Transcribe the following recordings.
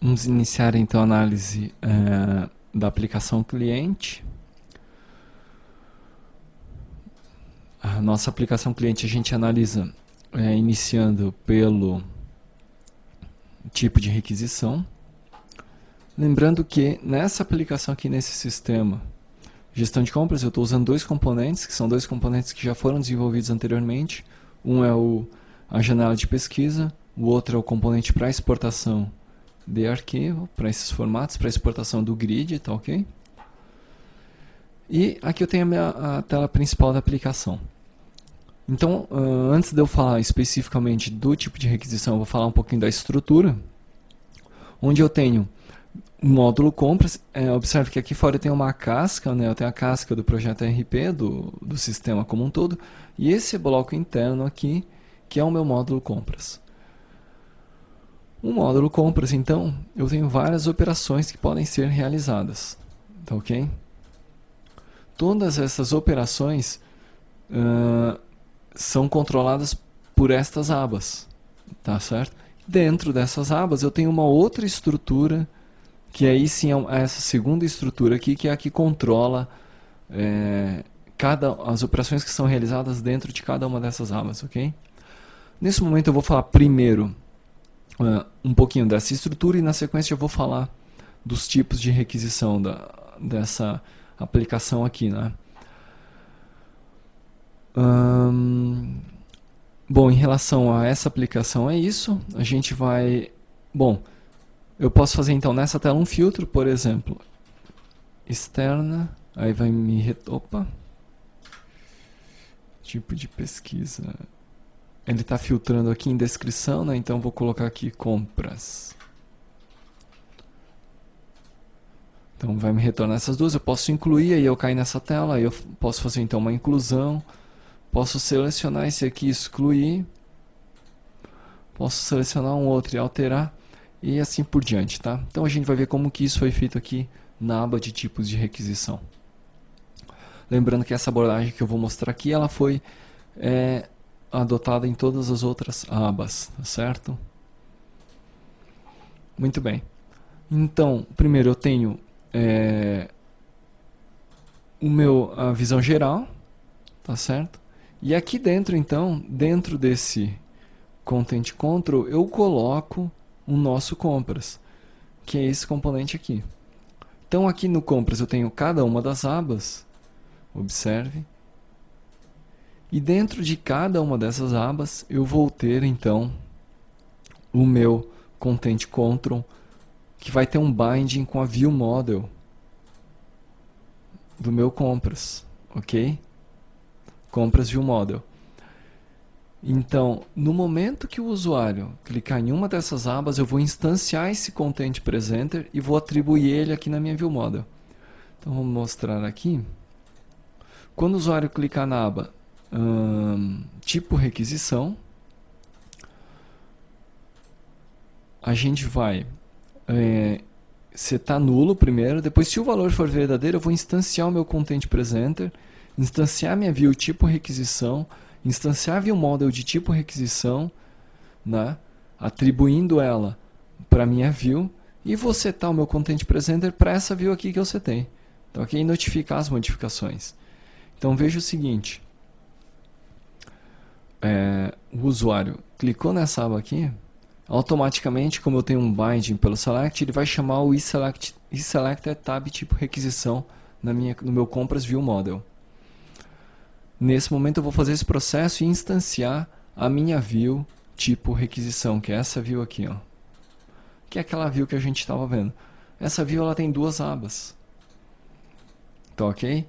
Vamos iniciar então a análise da aplicação cliente. A nossa aplicação cliente a gente analisa iniciando pelo tipo de requisição. Lembrando que nessa aplicação aqui nesse sistema, gestão de compras, eu estou usando dois componentes, que são dois componentes que já foram desenvolvidos anteriormente. Um é a janela de pesquisa, o outro é o componente para exportação de arquivo, para esses formatos, para exportação do grid, tá ok? E aqui eu tenho a tela principal da aplicação. Então, antes de eu falar especificamente do tipo de requisição, eu vou falar um pouquinho da estrutura, onde eu tenho o módulo compras. Observe que aqui fora eu tenho uma casca, né? Eu tenho a casca do projeto RP, do sistema como um todo, e esse bloco interno aqui, que é o meu módulo compras. O módulo compras, então, eu tenho várias operações que podem ser realizadas, tá ok? Todas essas operações são controladas por estas abas, tá certo? Dentro dessas abas eu tenho uma outra estrutura, que aí sim é essa segunda estrutura aqui, que é a que controla as operações que são realizadas dentro de cada uma dessas abas, ok? Nesse momento eu vou falar primeiro um pouquinho dessa estrutura e na sequência eu vou falar dos tipos de requisição dessa aplicação aqui, né? Bom, em relação a essa aplicação é isso. A gente vai... Bom, eu posso fazer então nessa tela um filtro, por exemplo, externa, aí vai me... Opa! Tipo de pesquisa... Ele está filtrando aqui em descrição, né? Então vou colocar aqui compras. Então vai me retornar essas duas. Eu posso incluir, aí eu caio nessa tela, aí eu posso fazer então uma inclusão. Posso selecionar esse aqui e excluir. Posso selecionar um outro e alterar. E assim por diante, tá? Então a gente vai ver como que isso foi feito aqui na aba de tipos de requisição. Lembrando que essa abordagem que eu vou mostrar aqui, ela foi adotada em todas as outras abas, tá certo? Muito bem. Então, primeiro eu tenho a visão geral, tá certo? E aqui dentro, então, dentro desse Content Control, eu coloco o nosso compras, que é esse componente aqui. Então, aqui no compras eu tenho cada uma das abas, observe. E dentro de cada uma dessas abas, eu vou ter, então, o meu Content Control, que vai ter um binding com a View Model do meu compras, ok? Compras View Model. Então, no momento que o usuário clicar em uma dessas abas, eu vou instanciar esse Content Presenter e vou atribuir ele aqui na minha View Model. Então, vamos mostrar aqui. Quando o usuário clicar na aba tipo requisição, a gente vai setar nulo primeiro, depois se o valor for verdadeiro eu vou instanciar o meu Content Presenter, instanciar minha view tipo requisição, instanciar a view model de tipo requisição, né, atribuindo ela para minha view, e vou setar o meu Content Presenter para essa view aqui que eu setei, tá, ok? E notificar as modificações. Então veja o seguinte, o usuário clicou nessa aba aqui, automaticamente, como eu tenho um binding pelo select, ele vai chamar o eSelected tab tipo requisição no meu compras view model. Nesse momento eu vou fazer esse processo e instanciar a minha view tipo requisição, que é essa view aqui, ó, que é aquela view que a gente estava vendo. Essa view ela tem duas abas, tá ok?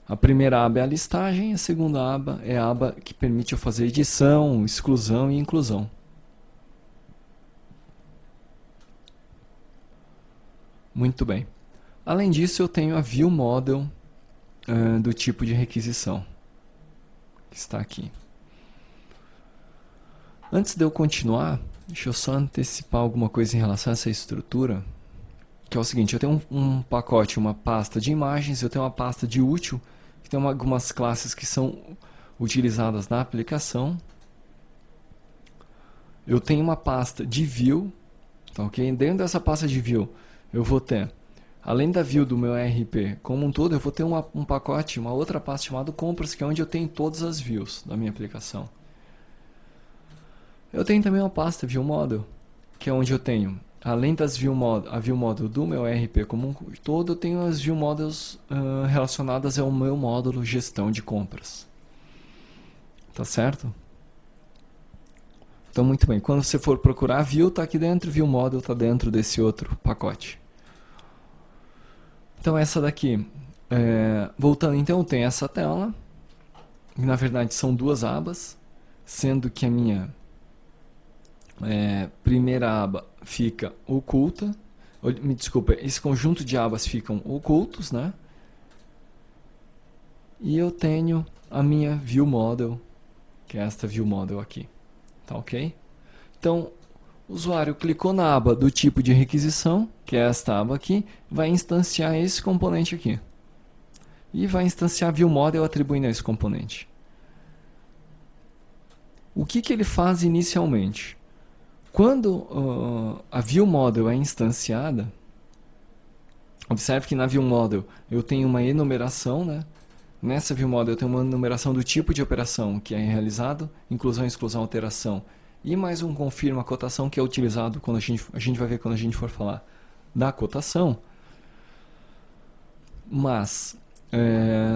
A primeira aba é a listagem, a segunda aba é a aba que permite eu fazer edição, exclusão e inclusão. Muito bem. Além disso, eu tenho a View Model do tipo de requisição, que está aqui. Antes de eu continuar, deixa eu só antecipar alguma coisa em relação a essa estrutura, que é o seguinte, eu tenho um pacote, uma pasta de imagens, eu tenho uma pasta de útil, que tem algumas classes que são utilizadas na aplicação. Eu tenho uma pasta de view, Tá ok? Dentro dessa pasta de view, eu vou ter, além da view do meu ERP como um todo, eu vou ter um pacote, uma outra pasta chamada compras, que é onde eu tenho todas as views da minha aplicação. Eu tenho também uma pasta view model, que é onde eu tenho, além das a view model do meu ERP como um todo, eu tenho as view models relacionadas ao meu módulo gestão de compras. Tá certo? Então, muito bem. Quando você for procurar, view está aqui dentro, view model está dentro desse outro pacote. Então, essa daqui, voltando, então, tem essa tela. Na verdade, são duas abas, sendo que a minha primeira aba fica oculta. Me desculpa, esse conjunto de abas ficam ocultos, né? E eu tenho a minha view model, que é esta view model aqui. Tá ok? Então, o usuário clicou na aba do tipo de requisição, que é esta aba aqui, vai instanciar esse componente aqui. E vai instanciar view model atribuindo a esse componente. O que ele faz inicialmente? Quando a view model é instanciada, observe que na view model eu tenho uma enumeração, né? Nessa view model eu tenho uma enumeração do tipo de operação que é realizado, inclusão, exclusão, alteração, e mais um confirma a cotação que é utilizado quando a gente vai ver quando a gente for falar da cotação. Mas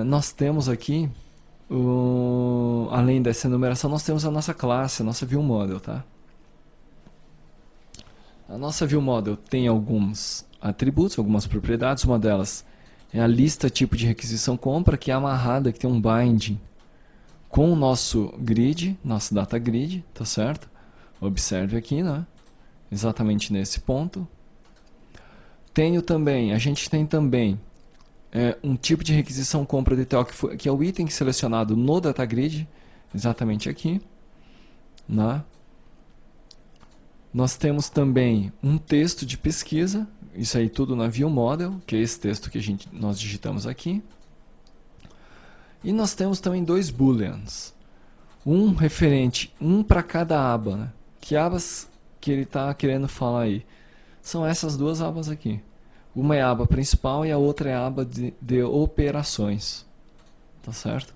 nós temos aqui, além dessa enumeração, nós temos a nossa classe, a nossa view model, tá? A nossa view model tem alguns atributos, algumas propriedades. Uma delas é a lista tipo de requisição compra, que é amarrada, que tem um binding com o nosso grid, nosso data grid, tá certo? Observe aqui, né? Exatamente nesse ponto. A gente tem também um tipo de requisição compra detail, que é o item selecionado no data grid, exatamente aqui, né? Nós temos também um texto de pesquisa, isso aí tudo na view model, que é esse texto que nós digitamos aqui. E nós temos também dois booleans, um referente, um para cada aba, né? Que abas que ele está querendo falar aí? São essas duas abas aqui. Uma é a aba principal e a outra é a aba de operações. Tá certo?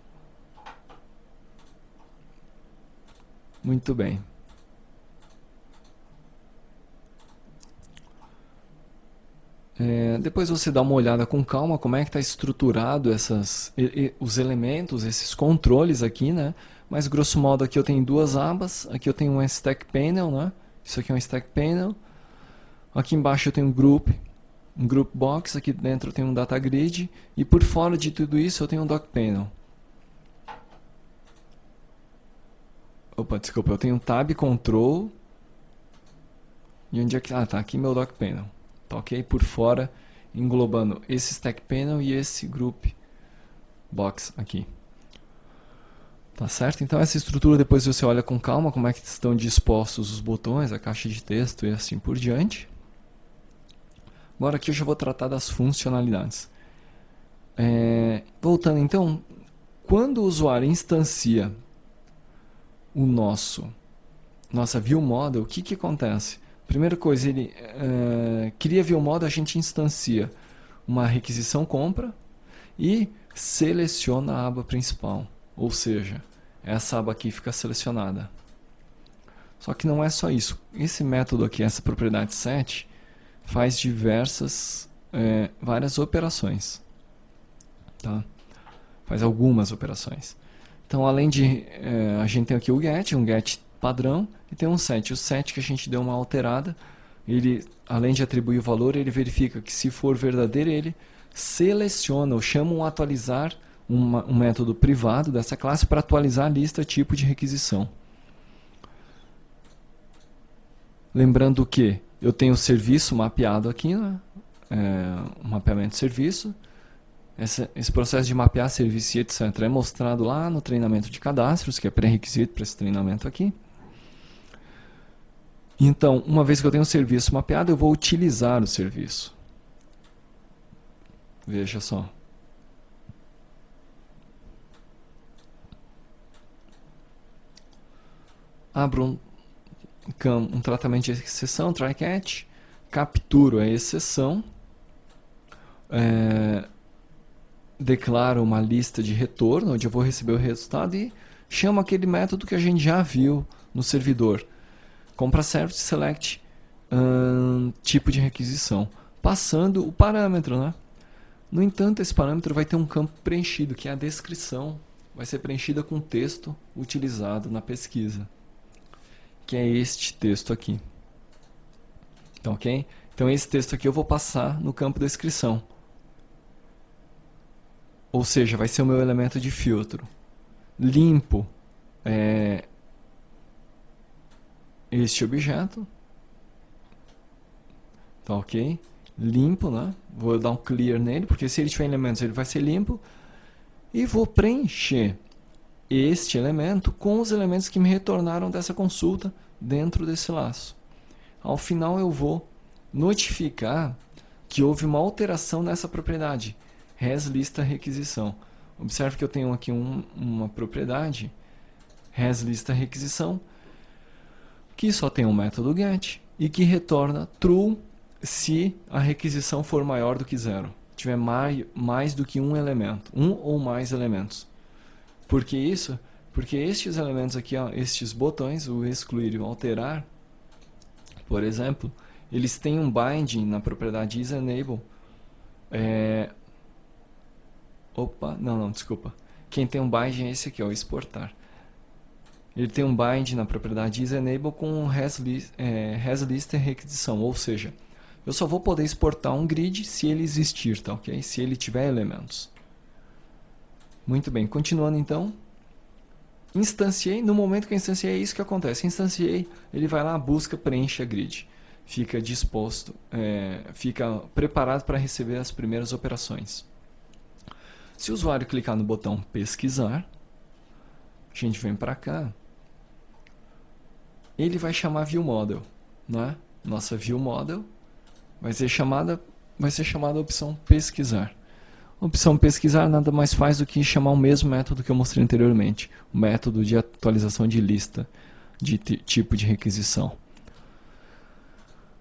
Muito bem. Depois você dá uma olhada com calma como é que está estruturado os elementos, esses controles aqui, né? Mas grosso modo aqui eu tenho duas abas, aqui eu tenho um stack panel, né? Isso aqui é um stack panel. Aqui embaixo eu tenho um group box, aqui dentro eu tenho um data grid e por fora de tudo isso eu tenho um doc panel. Opa, desculpa, eu tenho um tab control. E onde é que tá aqui meu doc panel. Tá ok? Por fora, englobando esse stack panel e esse group box aqui. Tá certo? Então essa estrutura depois você olha com calma como é que estão dispostos os botões, a caixa de texto e assim por diante. Agora aqui eu já vou tratar das funcionalidades. Voltando então, quando o usuário instancia nossa view model, o que acontece? Primeira coisa, ele cria view model, a gente instancia uma requisição compra e seleciona a aba principal. Ou seja, essa aba aqui fica selecionada. Só que não é só isso. Esse método aqui, essa propriedade set, faz várias operações. Tá? Faz algumas operações. Então, além de... a gente tem aqui o get, um get padrão, e tem um set. O set que a gente deu uma alterada, ele, além de atribuir o valor, ele verifica que se for verdadeiro, ele seleciona, ou chama um atualizar, um método privado dessa classe para atualizar a lista tipo de requisição. Lembrando que eu tenho o serviço mapeado aqui, né? Um mapeamento de serviço. Esse processo de mapear serviço e etc. é mostrado lá no treinamento de cadastros, que é pré-requisito para esse treinamento aqui. Então, uma vez que eu tenho o serviço mapeado, eu vou utilizar o serviço. Veja só. Abro um tratamento de exceção, try catch. capturo a exceção, declaro uma lista de retorno, onde eu vou receber o resultado e chamo aquele método que a gente já viu no servidor. CompraService select tipo de requisição, passando o parâmetro, né? No entanto, esse parâmetro vai ter um campo preenchido, que é a descrição, vai ser preenchida com o texto utilizado na pesquisa, que é este texto aqui. Tá, ok? Então esse texto aqui eu vou passar no campo descrição. Ou seja, vai ser o meu elemento de filtro. Limpo este objeto. Tá, ok? Limpo, né? Vou dar um clear nele, porque se ele tiver elementos ele vai ser limpo. E vou preencher este elemento com os elementos que me retornaram dessa consulta dentro desse laço. Ao final eu vou notificar que houve uma alteração nessa propriedade, resLista requisição. Observe que eu tenho aqui uma propriedade, resLista requisição, que só tem um método get e que retorna true se a requisição for maior do que 0. Tiver mais do que um elemento, um ou mais elementos. Por que isso? Porque estes elementos aqui, ó, estes botões, o excluir e o alterar, por exemplo, eles têm um binding na propriedade isEnable. Desculpa. Quem tem um binding é esse aqui, ó, o exportar. Ele tem um binding na propriedade isEnable com resList requisição, ou seja, eu só vou poder exportar um grid se ele existir, tá, ok? Se ele tiver elementos. Muito bem, continuando então. Instanciei, no momento que eu instanciei, é isso que acontece. Instanciei, ele vai lá, busca, preenche a grid. Fica disposto, fica preparado para receber as primeiras operações. Se o usuário clicar no botão pesquisar, a gente vem para cá, ele vai chamar ViewModel, né? Nossa ViewModel vai ser chamada a opção pesquisar. A opção pesquisar nada mais faz do que chamar o mesmo método que eu mostrei anteriormente, o método de atualização de lista de tipo de requisição.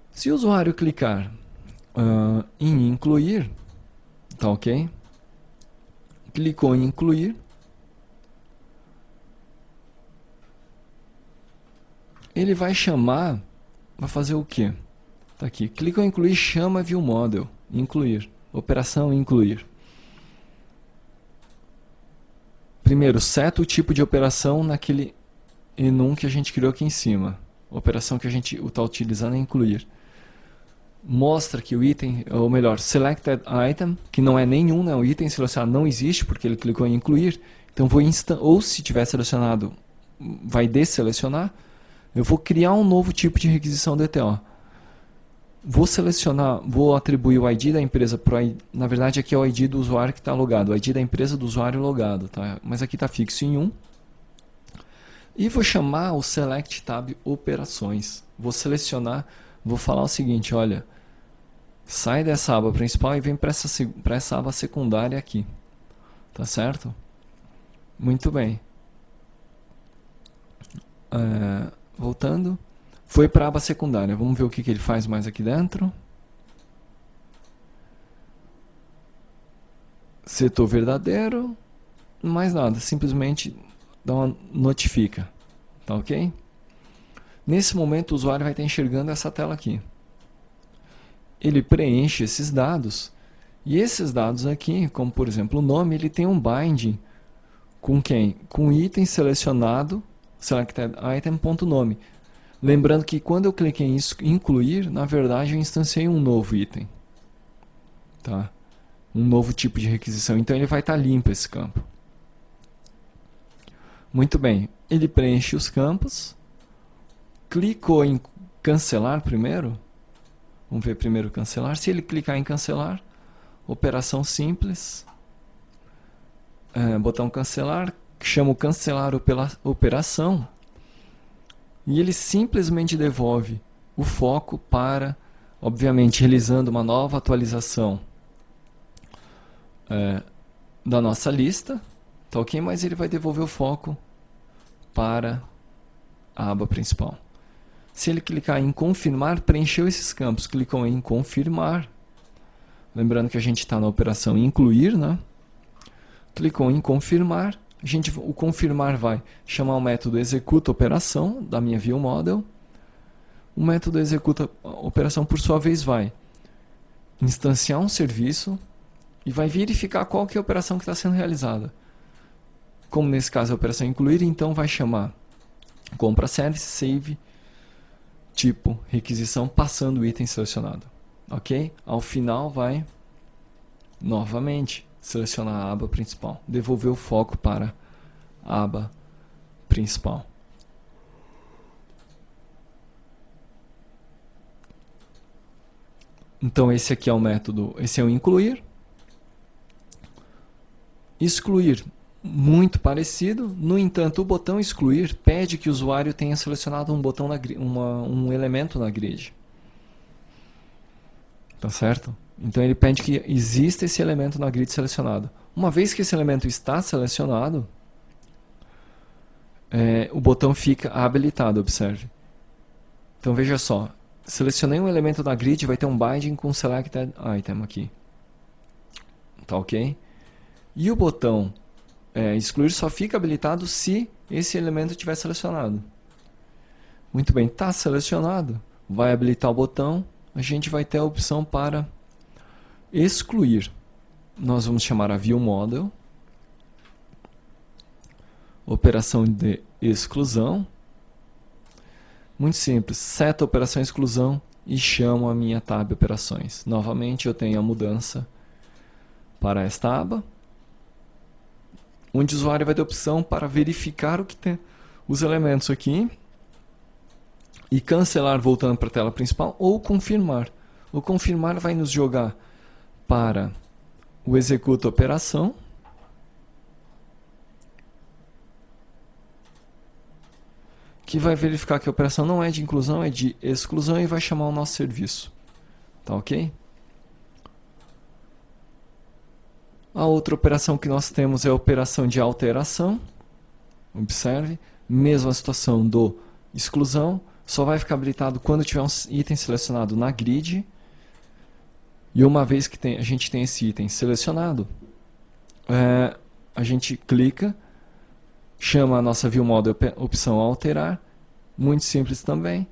Se o usuário clicar em incluir, tá, ok? Clicou em incluir, ele vai chamar, vai fazer o quê? Tá aqui, clicou em incluir, chama ViewModel, incluir, operação incluir. Primeiro, seta o tipo de operação naquele enum que a gente criou aqui em cima. A operação que a gente está utilizando é incluir. Mostra que o item, ou melhor, selected item, que não é nenhum, né? O item selecionado não existe porque ele clicou em incluir. Então vou ou se tiver selecionado, vai desselecionar. Eu vou criar um novo tipo de requisição DTO. Vou selecionar, vou atribuir o ID da empresa na verdade aqui é o ID do usuário que está logado, o ID da empresa do usuário logado, tá? Mas aqui está fixo em 1. E vou chamar o select tab operações. Vou selecionar, vou falar o seguinte, olha, sai dessa aba principal e vem para essa aba secundária aqui, tá certo? Muito bem. Voltando. Foi para a aba secundária. Vamos ver o que ele faz mais aqui dentro. Setor verdadeiro. Mais nada. Simplesmente dá uma notifica. Tá ok? Nesse momento o usuário vai estar enxergando essa tela aqui. Ele preenche esses dados. E esses dados aqui, como por exemplo o nome, ele tem um binding com quem? Com o item selecionado, selected item.nome. Lembrando que quando eu cliquei em incluir, na verdade eu instanciei um novo item. Tá? Um novo tipo de requisição. Então ele vai estar limpo esse campo. Muito bem. Ele preenche os campos. Clicou em cancelar primeiro. Vamos ver primeiro cancelar. Se ele clicar em cancelar, operação simples. Botão cancelar. Chamo cancelar operação. E ele simplesmente devolve o foco para, obviamente, realizando uma nova atualização da nossa lista, tá ok? Mas ele vai devolver o foco para a aba principal. Se ele clicar em confirmar, preencheu esses campos. Clicou em confirmar. Lembrando que a gente está na operação incluir, né? Clicou em confirmar. O confirmar vai chamar o método executa operação da minha viewModel. O método executa operação, por sua vez, vai instanciar um serviço e vai verificar qual que é a operação que está sendo realizada. Como nesse caso é a operação incluir, então vai chamar compra service, save, tipo, requisição, passando o item selecionado. Ok? Ao final vai, novamente, selecionar a aba principal. Devolver o foco para a aba principal. Então esse aqui é o método, esse é o incluir. Excluir, muito parecido. No entanto, o botão excluir pede que o usuário tenha selecionado um elemento na grid. Tá certo? Então ele pede que exista esse elemento na grid selecionado. Uma vez que esse elemento está selecionado, o botão fica habilitado, observe. Então veja só, selecionei um elemento da grid, vai ter um binding com selected item aqui. Tá ok? E o botão excluir só fica habilitado se esse elemento estiver selecionado. Muito bem, está selecionado, vai habilitar o botão, a gente vai ter a opção para excluir. Nós vamos chamar a viewModel, operação de exclusão. Muito simples, seta a operação exclusão e chamo a minha tab operações. Novamente eu tenho a mudança para esta aba, onde o usuário vai ter a opção para verificar o que tem os elementos aqui e cancelar voltando para a tela principal ou confirmar. O confirmar vai nos jogar para o executa operação, que vai verificar que a operação não é de inclusão, é de exclusão e vai chamar o nosso serviço. Tá ok? A outra operação que nós temos é a operação de alteração. Observe, mesma situação do exclusão, só vai ficar habilitado quando tiver um item selecionado na grid. E uma vez que a gente tem esse item selecionado, a gente clica, chama a nossa viewModel opção alterar, muito simples também.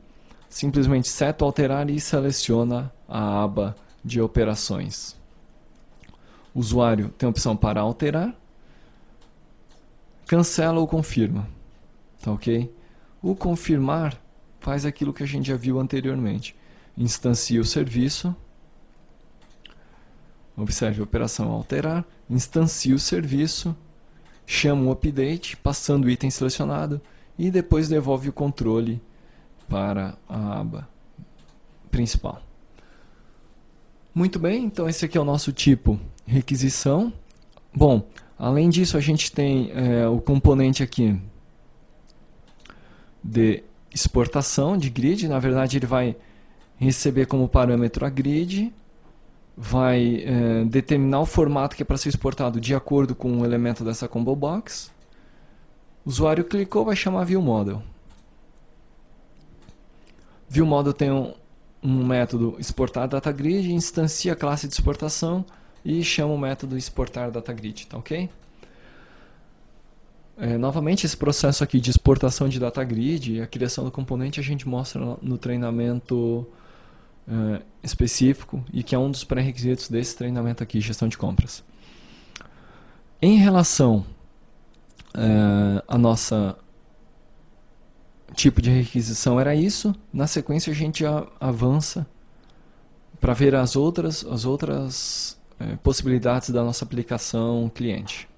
Simplesmente seta alterar e seleciona a aba de operações. O usuário tem a opção para alterar, cancela ou confirma. Tá ok? O confirmar faz aquilo que a gente já viu anteriormente. Instancia o serviço. Observe a operação alterar. Instancia o serviço. Chama o update, passando o item selecionado. E depois devolve o controle para a aba principal. Muito bem, então esse aqui é o nosso tipo requisição. Bom, além disso a gente tem o componente aqui de exportação de grid. Na verdade ele vai receber como parâmetro a grid, vai determinar o formato que é para ser exportado de acordo com o elemento dessa combo box. O usuário clicou, vai chamar viewModel. ViewModel tem um método exportar DataGrid, instancia a classe de exportação e chama o método exportar DataGrid, tá ok? Novamente, esse processo aqui de exportação de DataGrid e a criação do componente a gente mostra no treinamento específico e que é um dos pré-requisitos desse treinamento aqui, gestão de compras. Em relação a nossa tipo de requisição era isso. Na sequência a gente avança para ver as outras possibilidades da nossa aplicação cliente.